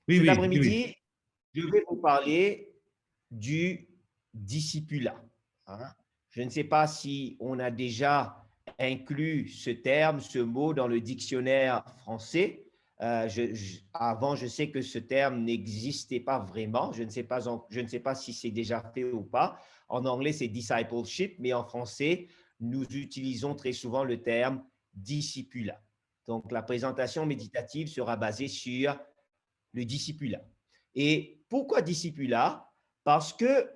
Oui, Cet oui, oui, oui. après-midi, je vais vous parler du discipulat, hein. Je ne sais pas si on a déjà inclus ce terme, ce mot dans le dictionnaire français. Avant, je sais que ce terme n'existait pas vraiment. Je ne sais pas si c'est déjà fait ou pas. En anglais, c'est discipleship, mais en français, nous utilisons très souvent le terme discipulat. Donc, la présentation méditative sera basée sur le discipulat. Et pourquoi discipulat? Parce que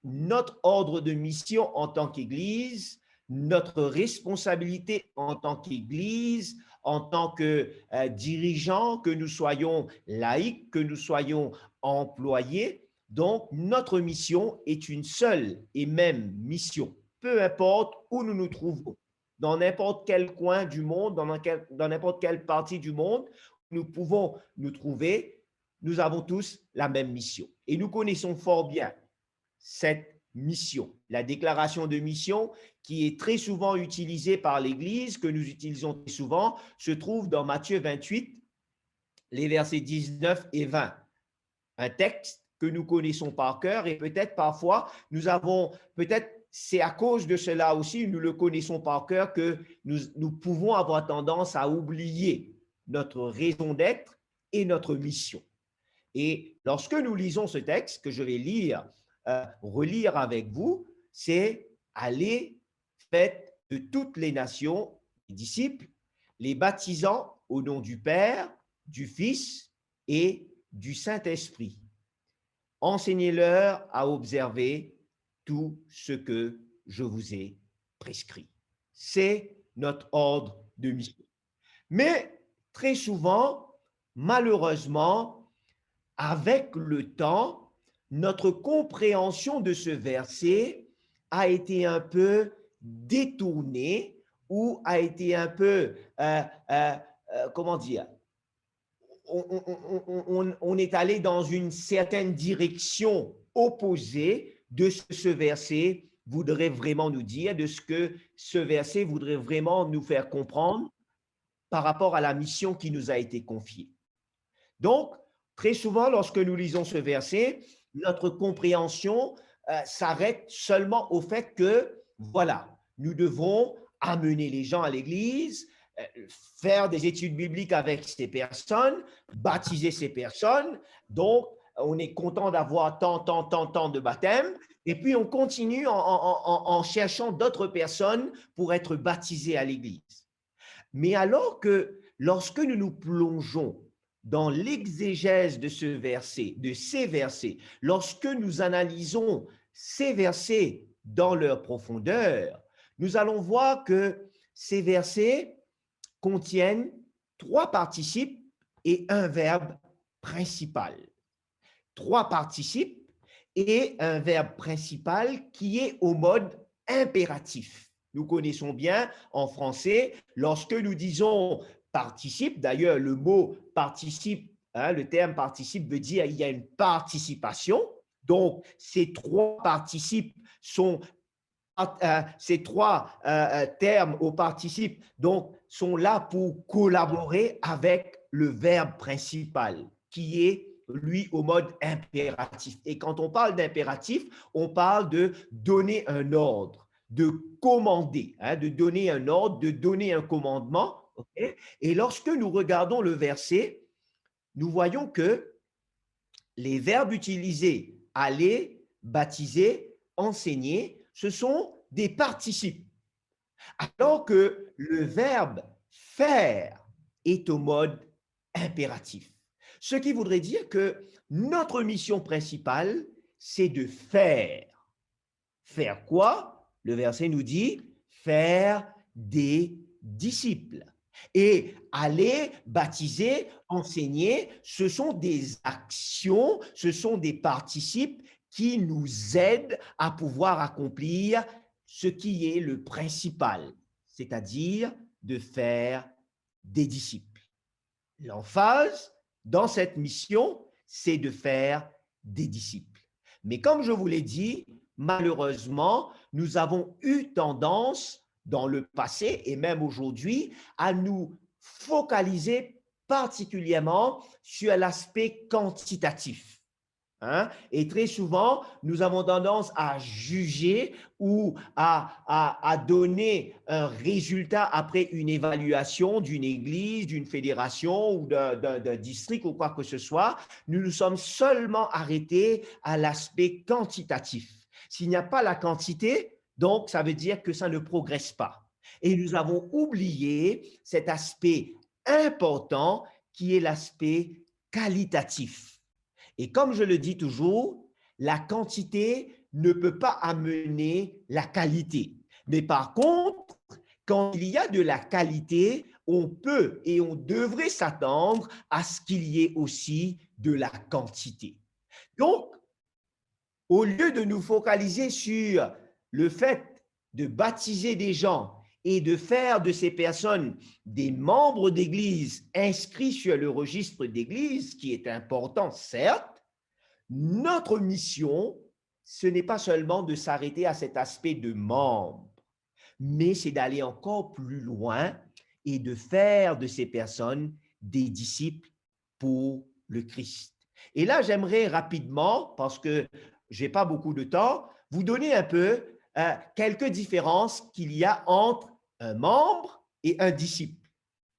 notre ordre de mission en tant qu'Église, notre responsabilité en tant qu'Église, en tant que dirigeant, que nous soyons laïcs, que nous soyons employés, donc notre mission est une seule et même mission, peu importe où nous nous trouvons, dans n'importe quel coin du monde, dans n'importe quelle partie du monde, nous pouvons nous trouver, nous avons tous la même mission. Et nous connaissons fort bien cette mission, la déclaration de mission qui est très souvent utilisée par l'Église, que nous utilisons très souvent, se trouve dans Matthieu 28, les versets 19 et 20. Un texte que nous connaissons par cœur et peut-être parfois nous avons, peut-être c'est à cause de cela aussi, nous le connaissons par cœur que nous pouvons avoir tendance à oublier notre raison d'être et notre mission. Et lorsque nous lisons ce texte, que je vais lire, relire avec vous, c'est aller, faites de toutes les nations des disciples, les baptisant au nom du Père, du Fils et du Saint-Esprit. Enseignez-leur à observer tout ce que je vous ai prescrit. C'est notre ordre de mission. Mais très souvent, malheureusement, avec le temps, notre compréhension de ce verset a été un peu détournée ou a été un peu, comment dire, on est allé dans une certaine direction opposée de ce que ce verset voudrait vraiment nous dire, de ce que ce verset voudrait vraiment nous faire comprendre par rapport à la mission qui nous a été confiée. Donc, très souvent, lorsque nous lisons ce verset, notre compréhension s'arrête seulement au fait que, voilà, nous devons amener les gens à l'Église, faire des études bibliques avec ces personnes, baptiser ces personnes. Donc, on est content d'avoir tant de baptêmes. Et puis, on continue en cherchant d'autres personnes pour être baptisées à l'Église. Mais alors que lorsque nous nous plongeons dans l'exégèse de ce verset, de ces versets, lorsque nous analysons ces versets dans leur profondeur, nous allons voir que ces versets contiennent trois participes et un verbe principal. Trois participes et un verbe principal qui est au mode impératif. Nous connaissons bien en français, lorsque nous disons participe, d'ailleurs le mot participe, hein, le terme participe veut dire il y a une participation. Donc, ces trois participes sont ces trois termes au participe donc, sont là pour collaborer avec le verbe principal qui est lui au mode impératif. Et quand on parle d'impératif, on parle de donner un ordre, de commander, hein, de donner un ordre, de donner un commandement. Okay? Et lorsque nous regardons le verset, nous voyons que les verbes utilisés, aller, baptiser, enseigner, ce sont des participes. Alors que le verbe faire est au mode impératif. Ce qui voudrait dire que notre mission principale, c'est de faire. Faire quoi? Le verset nous dit faire des disciples. Et aller, baptiser, enseigner, ce sont des actions, ce sont des participes qui nous aident à pouvoir accomplir ce qui est le principal, c'est-à-dire de faire des disciples. L'emphase dans cette mission, c'est de faire des disciples. Mais comme je vous l'ai dit, malheureusement, nous avons eu tendance dans le passé et même aujourd'hui à nous focaliser particulièrement sur l'aspect quantitatif. Hein? Et très souvent, nous avons tendance à juger ou à donner un résultat après une évaluation d'une église, d'une fédération ou d'un district ou quoi que ce soit. Nous nous sommes seulement arrêtés à l'aspect quantitatif. S'il n'y a pas la quantité, donc ça veut dire que ça ne progresse pas. Et nous avons oublié cet aspect important qui est l'aspect qualitatif. Et comme je le dis toujours, la quantité ne peut pas amener la qualité. Mais par contre, quand il y a de la qualité, on peut et on devrait s'attendre à ce qu'il y ait aussi de la quantité. Donc, au lieu de nous focaliser sur le fait de baptiser des gens et de faire de ces personnes des membres d'église inscrits sur le registre d'église, qui est important, certes, notre mission, ce n'est pas seulement de s'arrêter à cet aspect de membre, mais c'est d'aller encore plus loin et de faire de ces personnes des disciples pour le Christ. Et là, j'aimerais rapidement, parce que je n'ai pas beaucoup de temps, vous donner un peu quelques différences qu'il y a entre un membre et un disciple.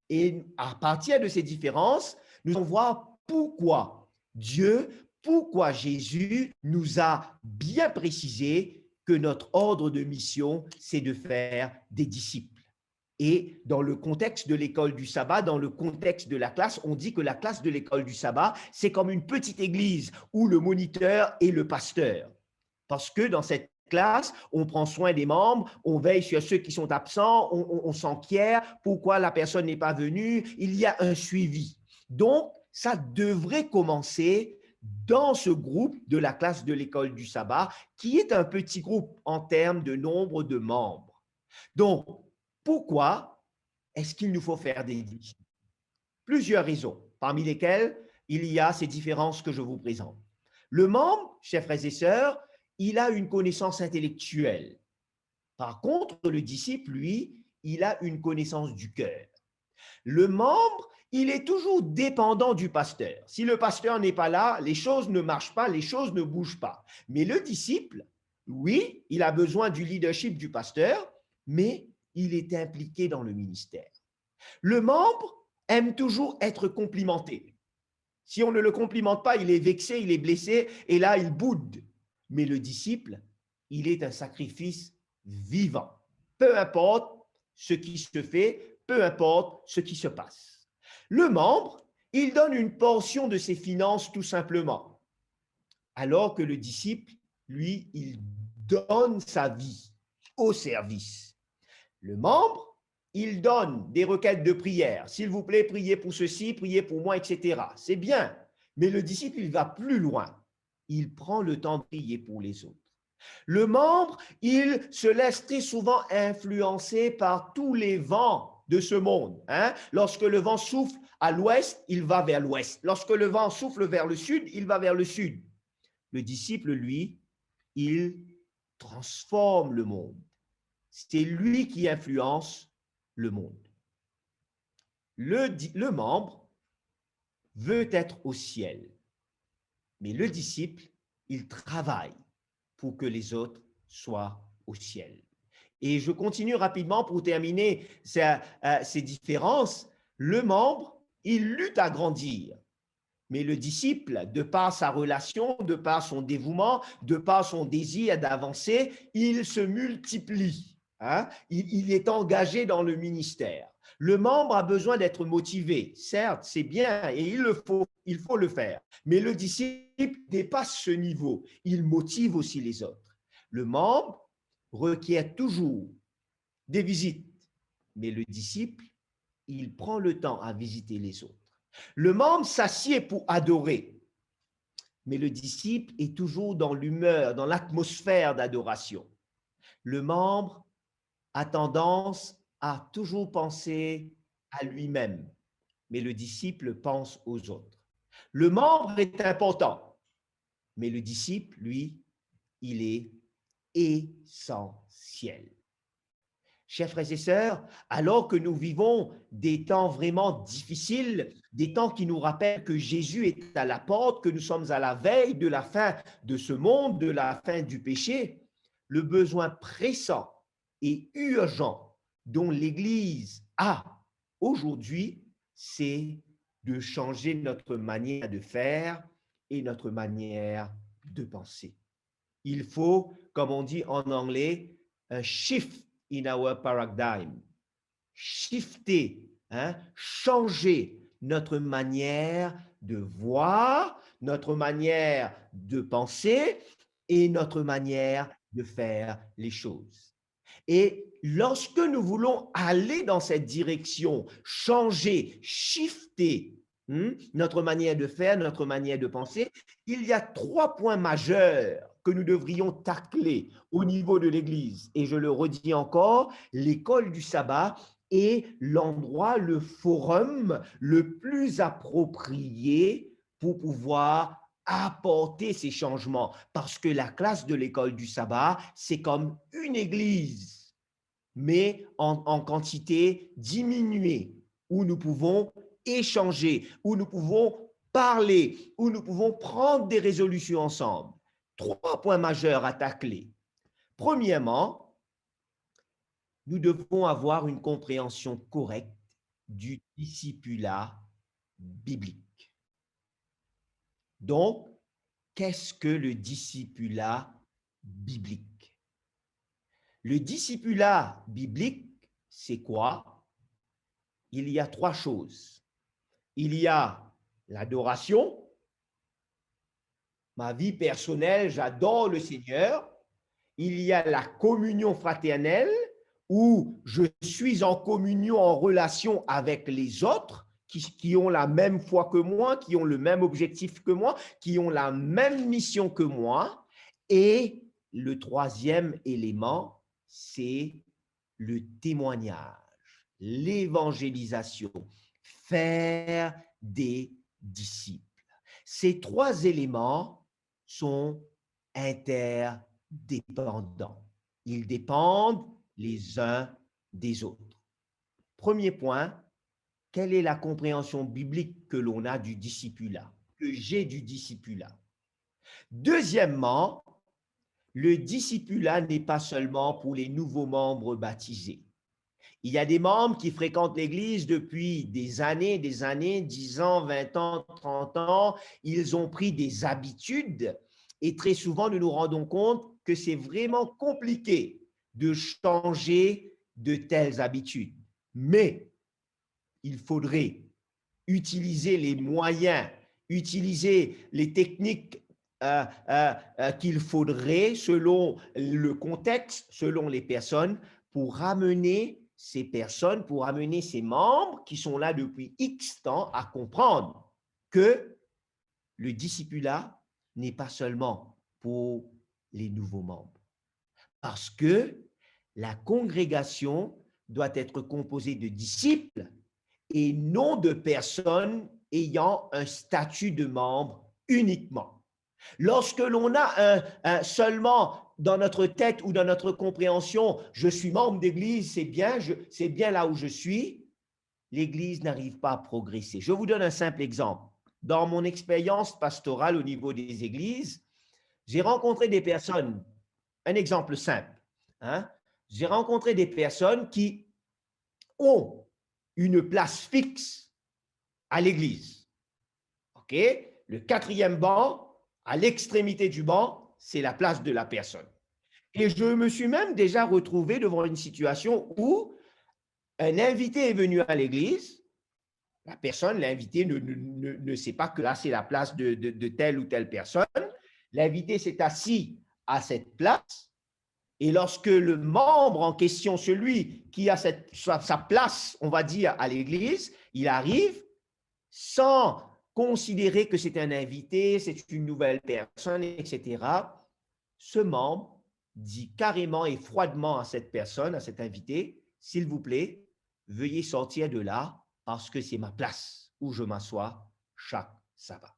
Et à partir de ces différences, nous allons voir pourquoi pourquoi Jésus nous a bien précisé que notre ordre de mission, c'est de faire des disciples. Et dans le contexte de l'école du sabbat, dans le contexte de la classe, on dit que la classe de l'école du sabbat, c'est comme une petite église où le moniteur est le pasteur. Parce que dans cette classe, on prend soin des membres, on veille sur ceux qui sont absents, on s'enquiert, pourquoi la personne n'est pas venue, il y a un suivi. Donc, ça devrait commencer dans ce groupe de la classe de l'école du sabbat, qui est un petit groupe en termes de nombre de membres. Donc, pourquoi est-ce qu'il nous faut faire des disciples? Plusieurs raisons, parmi lesquelles il y a ces différences que je vous présente. Le membre, chers frères et sœurs, il a une connaissance intellectuelle. Par contre, le disciple, lui, il a une connaissance du cœur. Le membre, il est toujours dépendant du pasteur. Si le pasteur n'est pas là, les choses ne marchent pas, les choses ne bougent pas. Mais le disciple, oui, il a besoin du leadership du pasteur, mais il est impliqué dans le ministère. Le membre aime toujours être complimenté. Si on ne le complimente pas, il est vexé, il est blessé, et là, il boude. Mais le disciple, il est un sacrifice vivant. Peu importe ce qui se fait, peu importe ce qui se passe. Le membre, il donne une portion de ses finances tout simplement, alors que le disciple, lui, il donne sa vie au service. Le membre, il donne des requêtes de prière. S'il vous plaît, priez pour ceci, priez pour moi, etc. C'est bien, mais le disciple, il va plus loin. Il prend le temps de prier pour les autres. Le membre, il se laisse très souvent influencer par tous les vents de ce monde. Lorsque le vent souffle à l'ouest, il va vers l'ouest. Lorsque le vent souffle vers le sud, il va vers le sud. Le disciple, lui, il transforme le monde. C'est lui qui influence le monde. Le membre veut être au ciel, mais le disciple, il travaille pour que les autres soient au ciel. Et je continue rapidement pour terminer ces différences. Le membre, il lutte à grandir, mais le disciple, de par sa relation, de par son dévouement, de par son désir d'avancer, il se multiplie. Il est engagé dans le ministère. Le membre a besoin d'être motivé. Certes, c'est bien et il faut le faire. Mais le disciple dépasse ce niveau. Il motive aussi les autres. Le membre requiert toujours des visites. Mais le disciple, il prend le temps à visiter les autres. Le membre s'assied pour adorer. Mais le disciple est toujours dans l'humeur, dans l'atmosphère d'adoration. Le membre a tendance à toujours penser à lui-même, mais le disciple pense aux autres. Le membre est important, mais le disciple, lui, il est essentiel. chers frères et sœurs, alors que nous vivons des temps vraiment difficiles, des temps qui nous rappellent que Jésus est à la porte, que nous sommes à la veille de la fin de ce monde, de la fin du péché, le besoin pressant et urgent dont l'Église a aujourd'hui, c'est de changer notre manière de faire et notre manière de penser. Il faut, comme on dit en anglais, un shift in our paradigm. Shifter, changer notre manière de voir, notre manière de penser et notre manière de faire les choses. Et lorsque nous voulons aller dans cette direction, changer, shifter notre manière de faire, notre manière de penser, il y a 3 points majeurs que nous devrions tacler au niveau de l'Église. Et je le redis encore, l'école du sabbat est l'endroit, le forum le plus approprié pour pouvoir apporter ces changements. Parce que la classe de l'école du sabbat, c'est comme une église, mais en quantité diminuée, où nous pouvons échanger, où nous pouvons parler, où nous pouvons prendre des résolutions ensemble. 3 points majeurs à tacler. Premièrement, nous devons avoir une compréhension correcte du discipulat biblique. Donc, qu'est-ce que le discipulat biblique? Le discipulat biblique, c'est quoi? Il y a 3 choses. Il y a l'adoration. Ma vie personnelle, j'adore le Seigneur. Il y a la communion fraternelle où je suis en communion, en relation avec les autres qui ont la même foi que moi, qui ont le même objectif que moi, qui ont la même mission que moi. Et le 3e élément, c'est le témoignage, l'évangélisation, faire des disciples. Ces 3 éléments sont interdépendants. Ils dépendent les uns des autres. Premier point, quelle est la compréhension biblique que l'on a du discipulat, que j'ai du discipulat? Deuxièmement, le discipulat n'est pas seulement pour les nouveaux membres baptisés. Il y a des membres qui fréquentent l'Église depuis des années, 10 ans, 20 ans, 30 ans. Ils ont pris des habitudes et très souvent, nous nous rendons compte que c'est vraiment compliqué de changer de telles habitudes. Mais il faudrait utiliser les moyens, utiliser les techniques qu'il faudrait selon le contexte, selon les personnes, pour ramener ces personnes, pour amener ces membres qui sont là depuis X temps à comprendre que le discipulat n'est pas seulement pour les nouveaux membres. Parce que la congrégation doit être composée de disciples et non de personnes ayant un statut de membre uniquement. Lorsque l'on a seulement dans notre tête ou dans notre compréhension, je suis membre d'église, c'est bien là où je suis, l'église n'arrive pas à progresser. Je vous donne un simple exemple. Dans mon expérience pastorale au niveau des églises, j'ai rencontré des personnes, un exemple simple, j'ai rencontré des personnes qui ont une place fixe à l'église. OK? Le 4e banc, à l'extrémité du banc, c'est la place de la personne. Et je me suis même déjà retrouvé devant une situation où un invité est venu à l'église, la personne, l'invité ne sait pas que là, c'est la place de telle ou telle personne. L'invité s'est assis à cette place. Et lorsque le membre en question, celui qui a sa place, on va dire, à l'église, il arrive sans considérer que c'est un invité, c'est une nouvelle personne, etc. Ce membre dit carrément et froidement à cette personne, à cet invité, s'il vous plaît, veuillez sortir de là parce que c'est ma place où je m'assois chaque sabbat.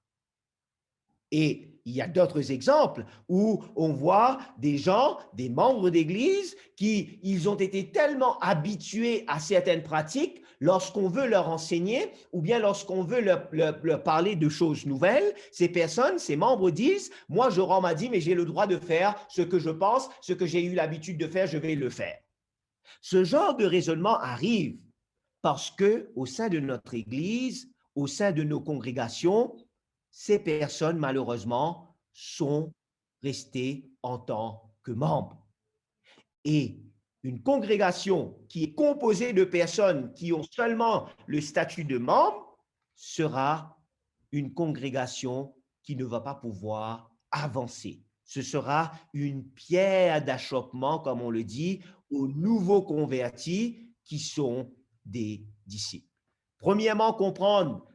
Et il y a d'autres exemples où on voit des gens, des membres d'église, ils ont été tellement habitués à certaines pratiques, lorsqu'on veut leur enseigner ou bien lorsqu'on veut leur parler de choses nouvelles, ces personnes, ces membres disent, moi je rends ma dîme et j'ai le droit de faire ce que je pense, ce que j'ai eu l'habitude de faire, je vais le faire. Ce genre de raisonnement arrive parce que au sein de notre église, au sein de nos congrégations, ces personnes, malheureusement, sont restées en tant que membres. Et une congrégation qui est composée de personnes qui ont seulement le statut de membre sera une congrégation qui ne va pas pouvoir avancer. Ce sera une pierre d'achoppement, comme on le dit, aux nouveaux convertis qui sont des disciples. Premièrement, comprendre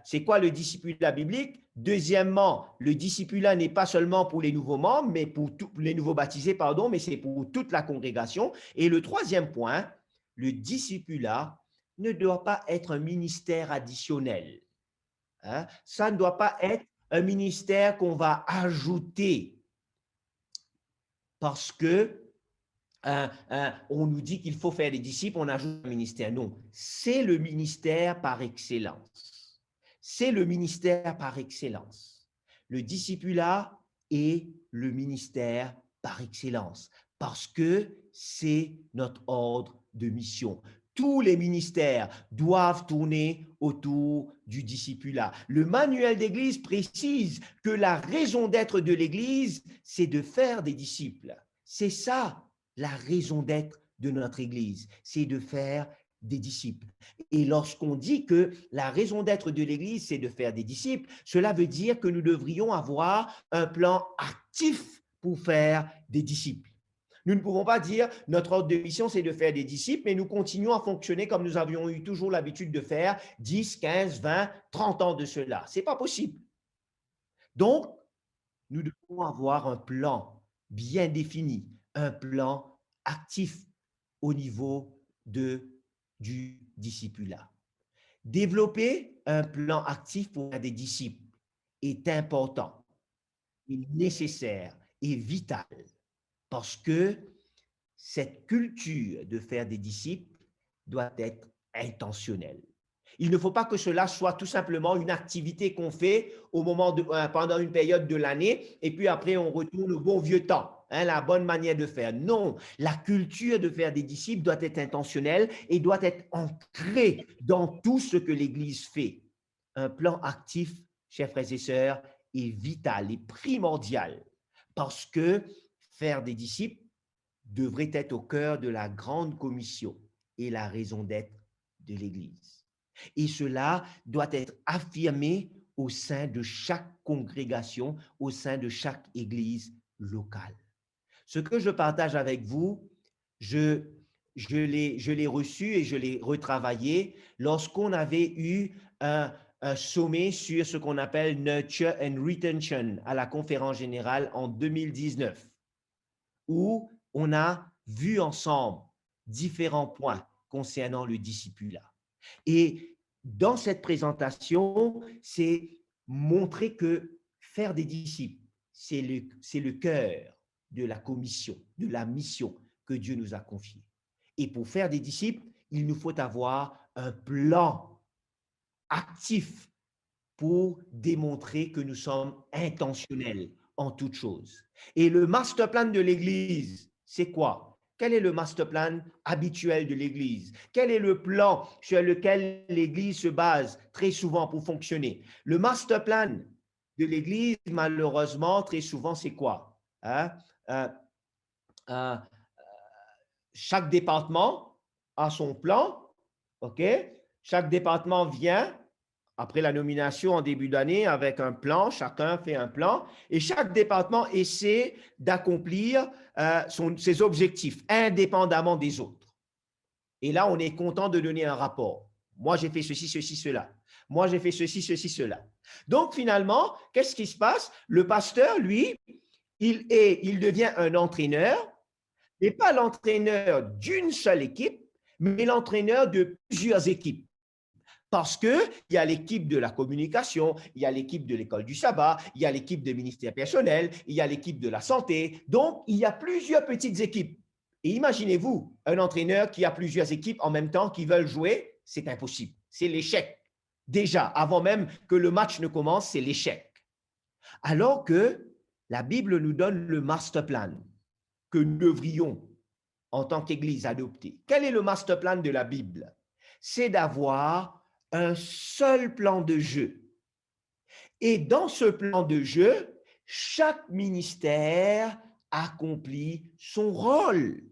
c'est quoi le discipulat biblique. Deuxièmement, le discipulat n'est pas seulement pour les nouveaux membres, mais pour tous les nouveaux baptisés, pardon, mais c'est pour toute la congrégation. Et le troisième point, le discipulat ne doit pas être un ministère additionnel. Hein? Ça ne doit pas être un ministère qu'on va ajouter parce que on nous dit qu'il faut faire des disciples, on ajoute un ministère. Non, c'est le ministère par excellence. C'est le ministère par excellence. Le discipulat est le ministère par excellence parce que c'est notre ordre de mission. Tous les ministères doivent tourner autour du discipulat. Le manuel d'Église précise que la raison d'être de l'Église, c'est de faire des disciples. C'est ça la raison d'être de notre Église, c'est de faire des disciples. Et lorsqu'on dit que la raison d'être de l'Église, c'est de faire des disciples, cela veut dire que nous devrions avoir un plan actif pour faire des disciples. Nous ne pouvons pas dire notre ordre de mission, c'est de faire des disciples, mais nous continuons à fonctionner comme nous avions eu toujours l'habitude de faire 10, 15, 20, 30 ans de cela. Ce n'est pas possible. Donc, nous devons avoir un plan bien défini, un plan actif au niveau du discipulat. Développer un plan actif pour des disciples est important, est nécessaire et vital parce que cette culture de faire des disciples doit être intentionnelle. Il ne faut pas que cela soit tout simplement une activité qu'on fait pendant une période de l'année et puis après on retourne au bon vieux temps, la bonne manière de faire. Non, la culture de faire des disciples doit être intentionnelle et doit être ancrée dans tout ce que l'Église fait. Un plan actif, chers frères et sœurs, est vital et primordial parce que faire des disciples devrait être au cœur de la grande commission et la raison d'être de l'Église. Et cela doit être affirmé au sein de chaque congrégation, au sein de chaque église locale. Ce que je partage avec vous, je l'ai reçu et je l'ai retravaillé lorsqu'on avait eu un sommet sur ce qu'on appelle Nurture and Retention à la conférence générale en 2019, où on a vu ensemble différents points concernant le discipulat. Et dans cette présentation, c'est montrer que faire des disciples, c'est le cœur de la commission, de la mission que Dieu nous a confiée. Et pour faire des disciples, il nous faut avoir un plan actif pour démontrer que nous sommes intentionnels en toutes choses. Et le master plan de l'Église, c'est quoi? Quel est le master plan habituel de l'Église? Quel est le plan sur lequel l'Église se base très souvent pour fonctionner? Le master plan de l'Église, malheureusement, très souvent, c'est quoi? Chaque département a son plan, OK? Chaque département vient après la nomination en début d'année avec un plan, chacun fait un plan et chaque département essaie d'accomplir ses objectifs indépendamment des autres. Et là, on est content de donner un rapport. Moi, j'ai fait ceci, ceci, cela. Moi, j'ai fait ceci, ceci, cela. Donc, finalement, qu'est-ce qui se passe? Le pasteur, lui, il devient un entraîneur, mais pas l'entraîneur d'une seule équipe, mais l'entraîneur de plusieurs équipes. Parce qu'il y a l'équipe de la communication, il y a l'équipe de l'école du sabbat, il y a l'équipe des ministères personnels, il y a l'équipe de la santé. Donc, il y a plusieurs petites équipes. Et imaginez-vous, un entraîneur qui a plusieurs équipes en même temps qui veulent jouer, c'est impossible. C'est l'échec. Déjà, avant même que le match ne commence, c'est l'échec. Alors que la Bible nous donne le master plan que nous devrions, en tant qu'Église, adopter. Quel est le master plan de la Bible? C'est d'avoir un seul plan de jeu. Et dans ce plan de jeu, chaque ministère accomplit son rôle.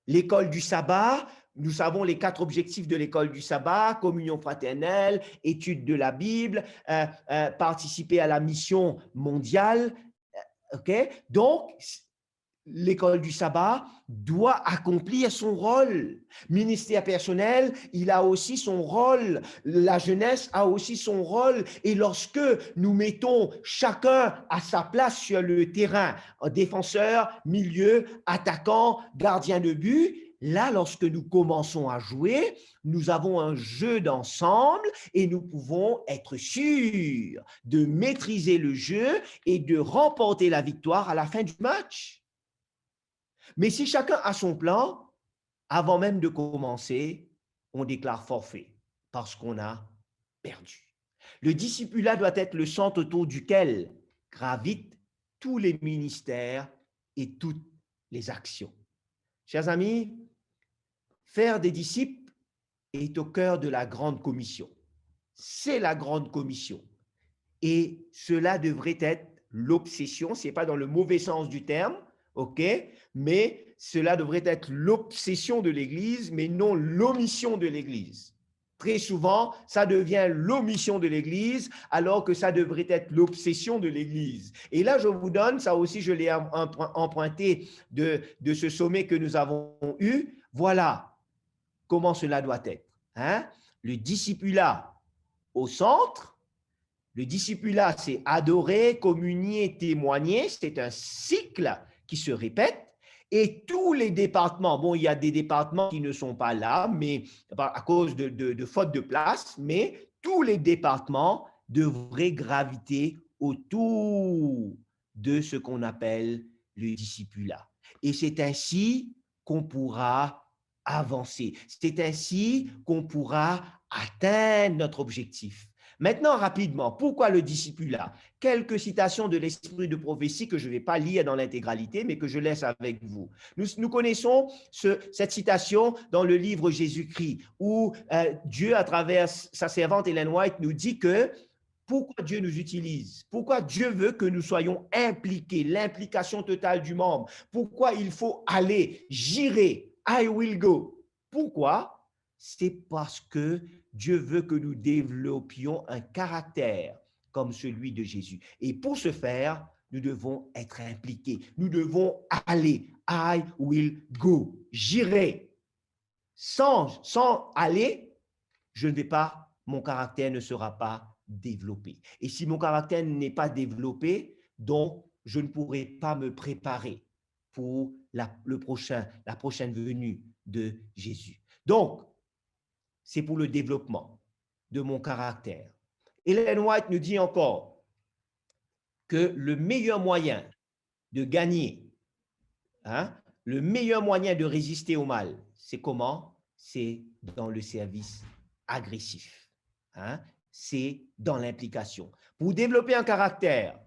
L'école du sabbat, nous savons les 4 objectifs de l'école du sabbat: communion fraternelle, étude de la Bible, participer à la mission mondiale. Donc, l'école du sabbat doit accomplir son rôle. Ministère personnel, il a aussi son rôle. La jeunesse a aussi son rôle. Et lorsque nous mettons chacun à sa place sur le terrain, défenseur, milieu, attaquant, gardien de but, là, lorsque nous commençons à jouer, nous avons un jeu d'ensemble et nous pouvons être sûrs de maîtriser le jeu et de remporter la victoire à la fin du match. Mais si chacun a son plan, avant même de commencer, on déclare forfait parce qu'on a perdu. Le discipulat doit être le centre autour duquel gravitent tous les ministères et toutes les actions. Chers amis, faire des disciples est au cœur de la grande commission. C'est la grande commission. Et cela devrait être l'obsession, ce n'est pas dans le mauvais sens du terme, ok, mais cela devrait être l'obsession de l'Église, mais non l'omission de l'Église. Très souvent, ça devient l'omission de l'Église, alors que ça devrait être l'obsession de l'Église. Et là, je vous donne, ça aussi, je l'ai emprunté de ce sommet que nous avons eu. Voilà comment cela doit être. Le discipulat au centre. Le discipulat, c'est adorer, communier, témoigner. C'est un cycle qui se répète. Et tous les départements, bon, il y a des départements qui ne sont pas là, mais à cause de faute de place, mais tous les départements devraient graviter autour de ce qu'on appelle le discipulat. Et c'est ainsi qu'on pourra avancer. C'est ainsi qu'on pourra atteindre notre objectif. Maintenant, rapidement, pourquoi le discipulat? Quelques citations de l'esprit de prophétie que je ne vais pas lire dans l'intégralité, mais que je laisse avec vous. Nous connaissons cette citation dans le livre Jésus-Christ, où Dieu, à travers sa servante Ellen White, nous dit que pourquoi Dieu nous utilise, pourquoi Dieu veut que nous soyons impliqués, l'implication totale du membre, pourquoi il faut aller, j'irai, I will go. Pourquoi? C'est parce que Dieu veut que nous développions un caractère comme celui de Jésus. Et pour ce faire, nous devons être impliqués. Nous devons aller. I will go. J'irai. Sans aller, je ne vais pas, mon caractère ne sera pas développé. Et si mon caractère n'est pas développé, donc je ne pourrai pas me préparer pour la prochaine venue de Jésus. Donc, c'est pour le développement de mon caractère. Ellen White nous dit encore que le meilleur moyen de gagner, le meilleur moyen de résister au mal, c'est comment? C'est dans le service agressif. C'est dans l'implication. Pour développer un caractère,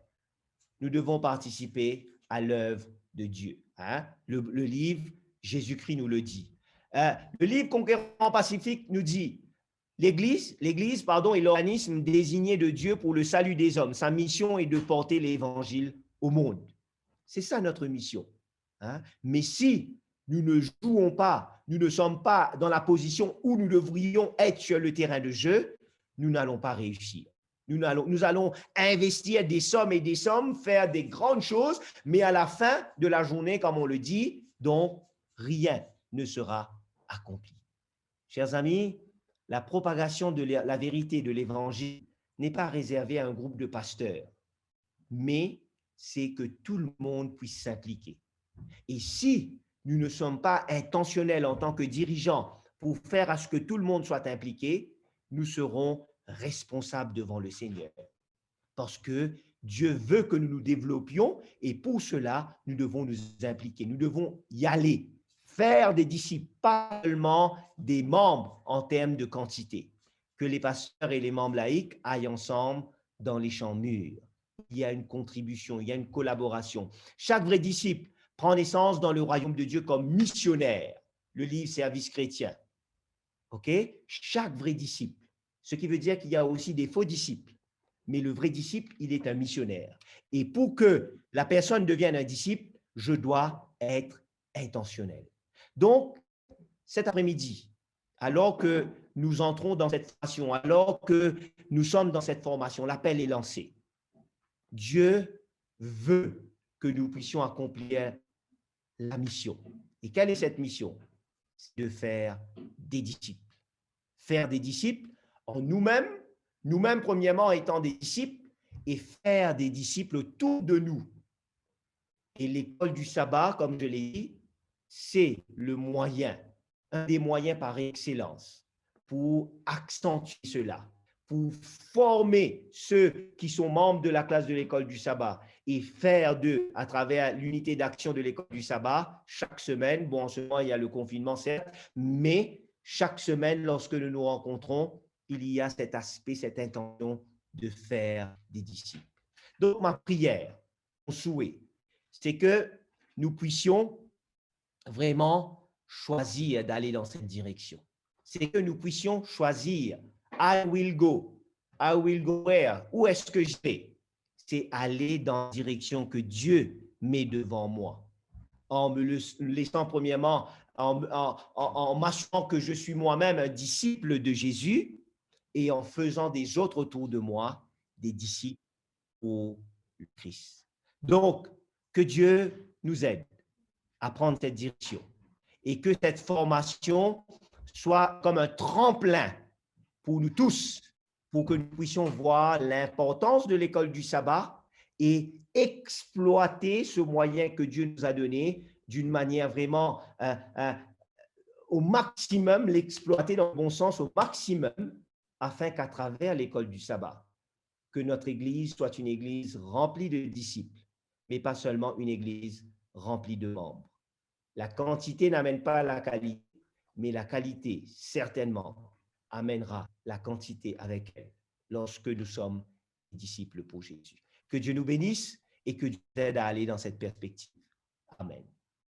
nous devons participer à l'œuvre de Dieu. Le livre Jésus-Christ nous le dit. Le livre Conquérant Pacifique nous dit l'Église est l'organisme désigné de Dieu pour le salut des hommes. Sa mission est de porter l'Évangile au monde. C'est ça notre mission. Mais si nous ne jouons pas, nous ne sommes pas dans la position où nous devrions être sur le terrain de jeu, nous n'allons pas réussir. Nous allons investir des sommes et des sommes, faire des grandes choses, mais à la fin de la journée, comme on le dit, donc rien ne sera accompli. Chers amis, la propagation de la vérité de l'Évangile n'est pas réservée à un groupe de pasteurs, mais c'est que tout le monde puisse s'impliquer. Et si nous ne sommes pas intentionnels en tant que dirigeants pour faire à ce que tout le monde soit impliqué, nous serons responsables devant le Seigneur. Parce que Dieu veut que nous nous développions et pour cela, nous devons nous impliquer. Nous devons y aller, faire des disciples, pas seulement des membres en termes de quantité. Que les pasteurs et les membres laïcs aillent ensemble dans les champs mûrs. Il y a une contribution, il y a une collaboration. Chaque vrai disciple prend naissance dans le royaume de Dieu comme missionnaire. Le livre Service chrétien. OK? Chaque vrai disciple. Ce qui veut dire qu'il y a aussi des faux disciples. Mais le vrai disciple, il est un missionnaire. Et pour que la personne devienne un disciple, je dois être intentionnel. Donc, cet après-midi, alors que nous entrons dans cette formation, alors que nous sommes dans cette formation, l'appel est lancé. Dieu veut que nous puissions accomplir la mission. Et quelle est cette mission? C'est de faire des disciples. Faire des disciples en nous-mêmes, nous-mêmes premièrement étant des disciples, et faire des disciples autour de nous. Et l'école du sabbat, comme je l'ai dit, c'est le moyen, un des moyens par excellence pour accentuer cela, pour former ceux qui sont membres de la classe de l'école du sabbat et faire d'eux, à travers l'unité d'action de l'école du sabbat, chaque semaine, bon, en ce moment, il y a le confinement, certes, mais chaque semaine, lorsque nous nous rencontrons, il y a cet aspect, cette intention de faire des disciples. Donc, ma prière, mon souhait, c'est que nous puissions vraiment choisir d'aller dans cette direction. C'est que nous puissions choisir I will go where? Où est-ce que je vais? C'est aller dans la direction que Dieu met devant moi. En me laissant premièrement, en m'assurant que je suis moi-même un disciple de Jésus et en faisant des autres autour de moi des disciples au Christ. Donc, que Dieu nous aide à prendre cette direction et que cette formation soit comme un tremplin pour nous tous, pour que nous puissions voir l'importance de l'école du sabbat et exploiter ce moyen que Dieu nous a donné d'une manière vraiment au maximum, l'exploiter dans le bon sens au maximum, afin qu'à travers l'école du sabbat, que notre Église soit une Église remplie de disciples, mais pas seulement une Église remplie de membres. La quantité n'amène pas la qualité, mais la qualité, certainement, amènera la quantité avec elle lorsque nous sommes disciples pour Jésus. Que Dieu nous bénisse et que Dieu nous aide à aller dans cette perspective. Amen.